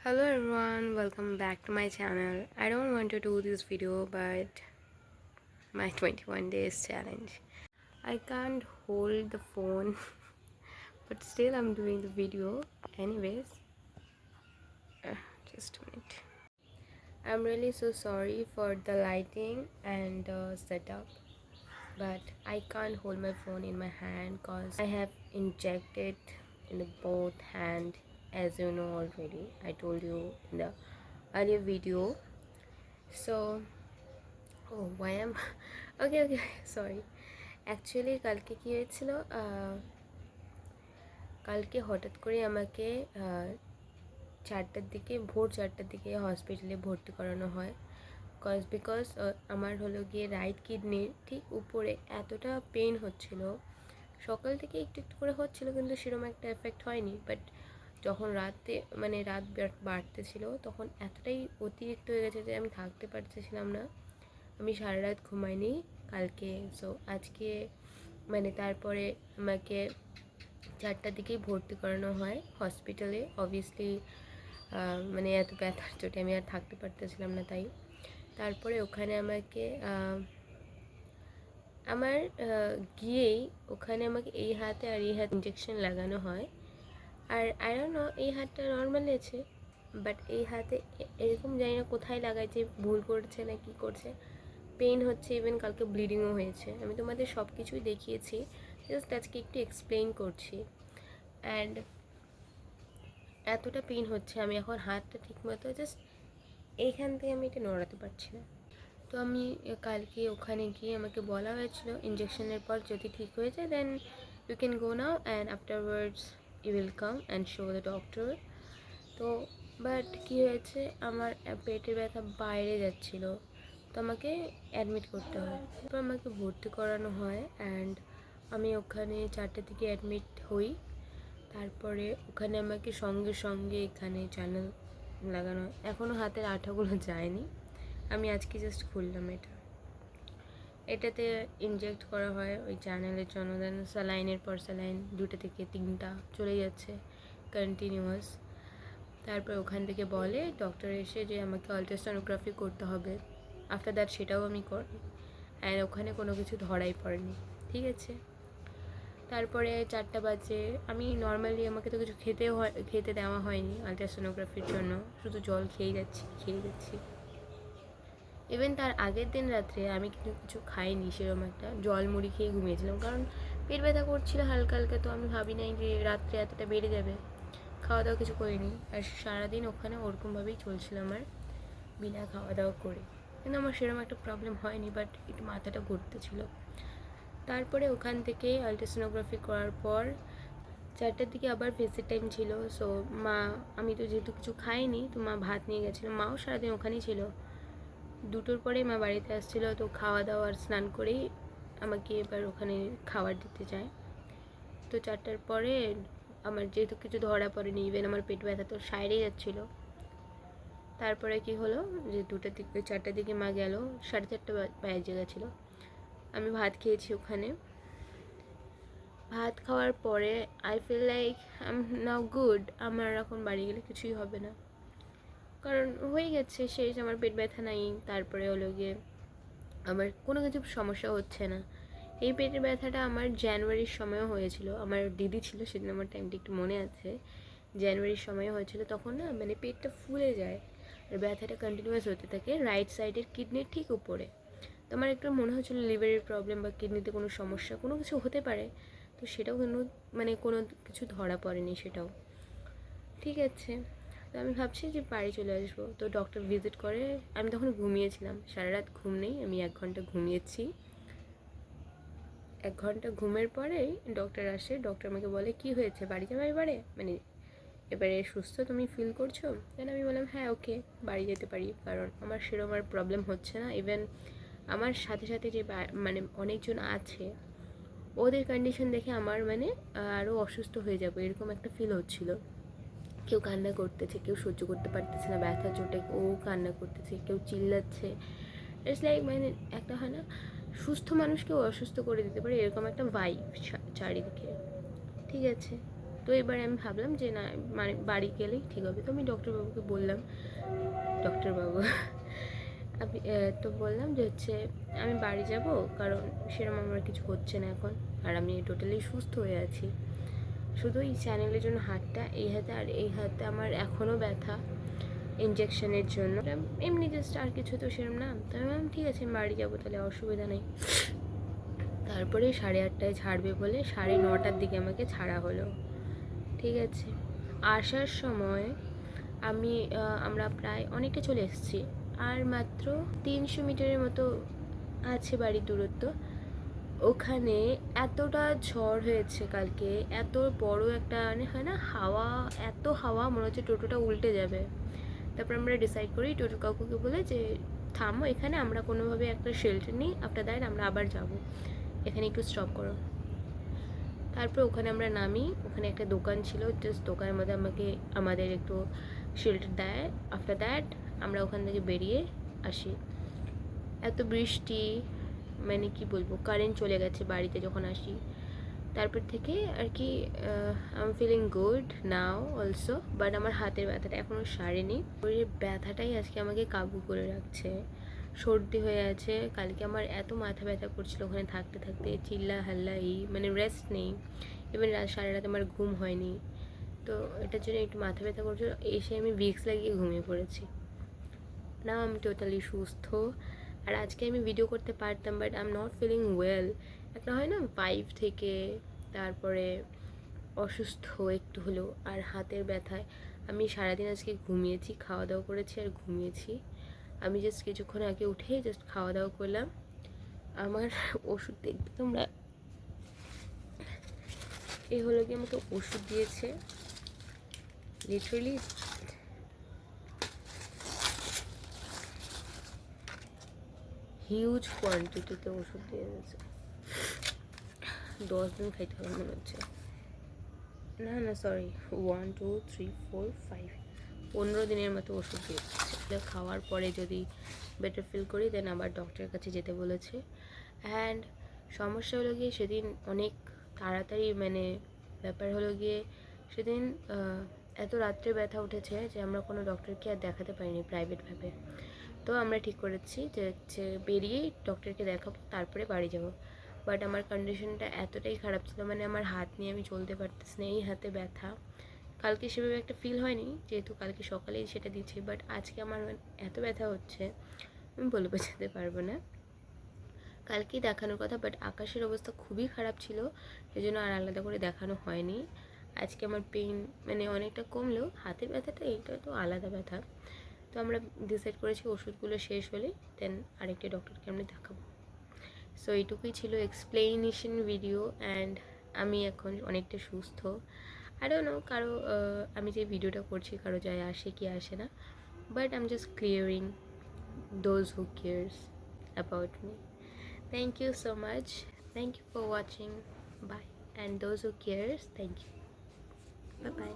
Hello everyone, welcome back to my channel. I don't want to do this video but my 21 days challenge. I can't hold the phone but still I'm doing the video. Anyways, just a minute. I'm really so sorry for the lighting and setup, but I can't hold my phone in my hand because I have injected in the both hand, as you know already. I told you in the earlier video. So why am okay, sorry. Actually কালকে কী হয়েছিল, কালকে হঠাৎ করে আমাকে 4টার দিকে ভোর 4টার দিকে হসপিটালে ভর্তি করানো হয়। বিকজ আমার হলো গিয়ে রাইট কিডনির ঠিক উপরে এতটা পেন হচ্ছিল। সকাল থেকে একটু একটু করে হচ্ছিলো, কিন্তু সেরকম একটা এফেক্ট হয়নি। বাট যখন রাত বাড়তেছিল তখন এতটাই অতিরিক্ত হয়ে গেছে যে আমি থাকতে পারতেছিলাম না। আমি সারা রাত ঘুমাইনি কালকে। সো আজকে তারপরে আমাকে 4টার দিকেই ভর্তি করানো হয় হসপিটালে। অবভিয়াসলি এত ব্যথার চোটে আমি আর থাকতে পারতেছিলাম না, তাই তারপরে ওখানে আমাকে গিয়েই ওখানে আমাকে এই হাতে আর এই হাতে ইঞ্জেকশন লাগানো হয়। আর আই ডোন্ট নো, এই হাতটা নর্মাল আছে, বাট এই হাতে এরকম জানি না কোথায় লাগাইছে, ভুল করছে না কি করছে, পেইন হচ্ছে, ইভেন কালকে ব্লিডিংও হয়েছে। আমি তোমাদের সব কিছুই দেখিয়েছি, জাস্ট আজকে একটু এক্সপ্লেইন করছি। অ্যান্ড এতটা পেইন হচ্ছে, আমি এখন হাতটা ঠিকমতো জাস্ট এইখান থেকে আমি এটা নড়াতে পারছি না। তো আমি কালকে ওখানে গিয়ে আমাকে বলা হয়েছিল ইঞ্জেকশনের পর যদি ঠিক হয়ে যায় then you can go now and afterwards you will come and show the doctor. তো বাট কী হয়েছে, আমার পেটের ব্যথা বাইরে যাচ্ছিলো, তো আমাকে অ্যাডমিট করতে হয়। তারপর আমাকে ভর্তি করানো হয় অ্যান্ড আমি ওখানে 4টার দিকে অ্যাডমিট হই। তারপরে ওখানে আমাকে সঙ্গে সঙ্গে এখানে চ্যানেল লাগানো হয়। এখনও হাতের আঠাগুলো যায়নি, আমি আজকে জাস্ট খুললাম এটাতে ইনজেক্ট করা হয় ওই চ্যানেলের জন্য। দেন স্যালাইনের পর স্যালাইন 2টা থেকে 3টা চলে যাচ্ছে কন্টিনিউয়াস। তারপর ওখান থেকে বলে ডক্টর এসে যে আমাকে আলট্রাসোনোগ্রাফি করতে হবে। আফটার দ্যাট সেটাও আমি করি, অ্যান্ড ওখানে কোনো কিছু ধরাই পড়েনি, ঠিক আছে। তারপরে 4টা বাজে, আমি নর্মালি আমাকে তো কিছু খেতে দেওয়া হয়নি আলট্রাসোনোগ্রাফির জন্য, শুধু জল খেয়ে যাচ্ছি। ইভেন তার আগের দিন রাত্রে আমি কিছু খাইনি, সেরকম একটা জল মুড়ি খেয়ে ঘুমিয়েছিলাম, কারণ পেট ব্যথা করছিল হালকা হালকা। তো আমি ভাবি নাই যে রাত্রে এতটা বেড়ে যাবে, খাওয়া দাওয়া কিছু করিনি। আর সারাদিন ওখানে ওরকমভাবেই চলছিল আমার, বিনা খাওয়া দাওয়া করে। কিন্তু আমার সেরকম একটা প্রবলেম হয়নি, বাট একটু মাথাটা ঘুরতেছিল। তারপরে ওখান থেকে আলট্রাসোনোগ্রাফি করার পর 4টার দিকে আবার ফেসের টাইম ছিল। সো আমি তো যেহেতু কিছু খাইনি, তো মা ভাত নিয়ে গেছিলো, মাও সারাদিন ওখানেই ছিল। 2টোর পরে মা বাড়িতে আসছিলো, তো খাওয়া দাওয়া আর স্নান করেই আমাকে এবার ওখানে খাবার দিতে যায়। তো 4টার পরে আমার যেহেতু কিছু ধরা পড়েনি, ইভেন আমার পেট ব্যথা তো সাইডে যাচ্ছিলো। তারপরে কি হলো যে 4টার দিকে মা গেল, 4:30 বাজে গেছিলো। আমি ভাত খেয়েছি ওখানে। ভাত খাওয়ার পরে I feel like I am now good, আমার এখন বাড়ি গেলে কিছুই হবে না, কারণ হয়ে গেছে শেষ, আমার পেট ব্যথা নাই। তারপরে হলো গিয়ে আমার কোনো কিছু সমস্যা হচ্ছে না। এই পেটের ব্যথাটা আমার জানুয়ারির সময়ও হয়েছিল, আমার দিদি ছিল সেদিন, আমার টাইমটা একটু মনে আছে, জানুয়ারির সময়ও হয়েছিল। তখন না পেটটা ফুলে যায় আর ব্যথাটা কন্টিনিউয়াস হতে থাকে রাইট সাইডের কিডনির ঠিক উপরে। তো আমার একটু মনে হচ্ছিলো লিভারের প্রবলেম বা কিডনিতে কোনো সমস্যা কোনো কিছু হতে পারে। তো সেটাও কিন্তু কোনো কিছু ধরা পড়েনি সেটাও, ঠিক আছে। তো আমি ভাবছি যে বাড়ি চলে আসবো। তো ডক্টর ভিজিট করে, আমি তখন ঘুমিয়েছিলাম, সারা রাত ঘুম নেই, আমি 1 ঘন্টা ঘুমিয়েছি। 1 ঘন্টা ঘুমের পরেই ডক্টর আসে। ডক্টর আমাকে বলে কি হয়েছে, বাড়ি যাবে এবারে, এবারে সুস্থ তুমি ফিল করছো? দেন আমি বললাম হ্যাঁ ওকে, বাড়ি যেতে পারি, কারণ আমার সেরকম আর প্রবলেম হচ্ছে না। ইভেন আমার সাথে সাথে যে অনেকজন আছে, ওদের কন্ডিশন দেখে আমার আরও অসুস্থ হয়ে যাবো এরকম একটা ফিল হচ্ছিলো। কেউ কান্না করতেছে, কেউ সহ্য করতে পারতেছে না ব্যথা চোটে, ও কান্না করতেছে, কেউ চিল্লাচ্ছে। ইটস লাইক একটা হয় না, সুস্থ মানুষকেও অসুস্থ করে দিতে পারে এরকম একটা ভাইব চারিদিকে, ঠিক আছে। তো এবার আমি ভাবলাম যে না, মানে বাড়ি গেলেই ঠিক হবে। তো আমি ডক্টরবাবুকে বললাম, ডক্টরবাবু আমি তো বললাম যে হচ্ছে আমি বাড়ি যাব, কারণ সেরকম আমার কিছু হচ্ছে না এখন, আর আমি টোটালি সুস্থ হয়ে আছি। শুধু এই চ্যানেলের জন্য হাতটা, এই হাতে আর এই হাতে আমার এখনও ব্যথা ইনজেকশনের জন্য, এমনি জাস্ট, আর কিছু তো সেরকম না। তো আমি ভাবলাম ঠিক আছে আমি বাড়ি যাবো, তাহলে অসুবিধা নেই। তারপরে 8:30টায় ছাড়বে বলে 9:30টার দিকে আমাকে ছাড়া হলো। ঠিক আছে, আসার সময় আমরা প্রায় অনেকটা চলে এসেছি, আর মাত্র 300 মিটারের মতো আছে বাড়ির দূরত্ব। ওখানে এতটা ঝড় হয়েছে কালকে, এত বড় একটা মানে হয় না হাওয়া, এত হাওয়া মনে হচ্ছে টোটোটা উল্টে যাবে। তারপর আমরা ডিসাইড করি টোটো কাকুকে বলে যে থামো এখানে, আমরা কোনোভাবে একটা শেল্টার নিই, আফটার দ্যাট আমরা আবার যাব, এখানে একটু স্টপ করো। তারপর ওখানে আমরা নামি, ওখানে একটা দোকান ছিল, জাস্ট দোকানের মধ্যে আমাদের একটু শেল্টার দেয়। আফটার দ্যাট আমরা ওখান থেকে বেরিয়ে আসি। এত বৃষ্টি, মানে কি বলবো, কারেন্ট চলে গেছে বাড়িতে যখন আসি। তারপর থেকে আর কি I am feeling good now also, but আমার হাতের ব্যথাটা এখনও সারেনি। ওই ব্যথাটাই আজকে আমাকে কাবু করে রাখছে। সর্দি হয়ে আছে, কালকে আমার এত মাথা ব্যথা করছিল ওখানে থাকতে থাকতে, চিল্লা হাল্লা, মানে রেস্ট নেই, ইভেন সারা রাত আমার ঘুম হয়নি। তো এটার জন্য একটু মাথা ব্যথা করছিল, এসে আমি ভিক্স লাগিয়ে ঘুমিয়ে পড়েছি। না আমি টোটালি সুস্থ, আর আজকে আমি ভিডিও করতে পারতাম, but I am not feeling well. একটা হয় না ভাইব থেকে, তারপরে অসুস্থ একটু হলেও, আর হাতের ব্যথায় আমি সারাদিন আজকে ঘুমিয়েছি, খাওয়া দাওয়া করেছি আর ঘুমিয়েছি। আমি জাস্ট কিছুক্ষণ আগে উঠে জাস্ট খাওয়া দাওয়া করলাম। আমার ওষুধ দেখবে তোমরা, এ হলো কি আমাকে ওষুধ দিয়েছে, লিটারালি হিউজ কোয়ান্টিটিতে ওষুধ দিয়ে দিয়েছে। 10 দিন খাইতে হবে মনে হচ্ছে, না সরি, 1 2 3 4 5 15 দিনের মতো ওষুধ দিয়ে দিচ্ছে। খাওয়ার পরে যদি বেটার ফিল করি দেন আবার ডক্টরের কাছে যেতে বলেছে। অ্যান্ড সমস্যা হলো গিয়ে সেদিন অনেক তাড়াতাড়ি, মানে ব্যাপার হলো গিয়ে সেদিন এত রাত্রে ব্যথা উঠেছে যে আমরা কোনো ডক্টরকে আর দেখাতে পারিনি প্রাইভেটভাবে। তো আমরা ঠিক করেছি যে হচ্ছে বেরিয়েই ডক্টরকে দেখাবো, তারপরে বাড়ি যাব। বাট আমার কন্ডিশনটা এতটাই খারাপ ছিল, মানে আমার হাত নিয়ে আমি চলতে পারতেছি না, এই হাতে ব্যথা। কালকে সেভাবে একটা ফিল হয়নি, যেহেতু কালকে সকালেই সেটা দিচ্ছি, বাট আজকে আমার এত ব্যথা হচ্ছে আমি বলে বোঝাতে পারবো না। কালকেই দেখানোর কথা, বাট আকাশের অবস্থা খুবই খারাপ ছিল, সেই জন্য আর আলাদা করে দেখানো হয়নি। আজকে আমার পেইন মানে অনেকটা কমলেও হাতের ব্যথাটা এইটা তো আলাদা ব্যথা। তো আমরা ডিসাইড করেছি ওষুধগুলো শেষ হলে দেন আরেকটা ডক্টরকে আমরা দেখাবো। সো এইটুকুই ছিল এক্সপ্লেনেশন ভিডিও, অ্যান্ড আমি এখন অনেকটা সুস্থ। আই ডোন্ট নো কারো আমি যে ভিডিওটা করছি কারো যায় আসে কি আসে না, but I am just clearing those who cares about me. Thank you so much, thank you for watching, bye, and those who cares, thank you, bye by.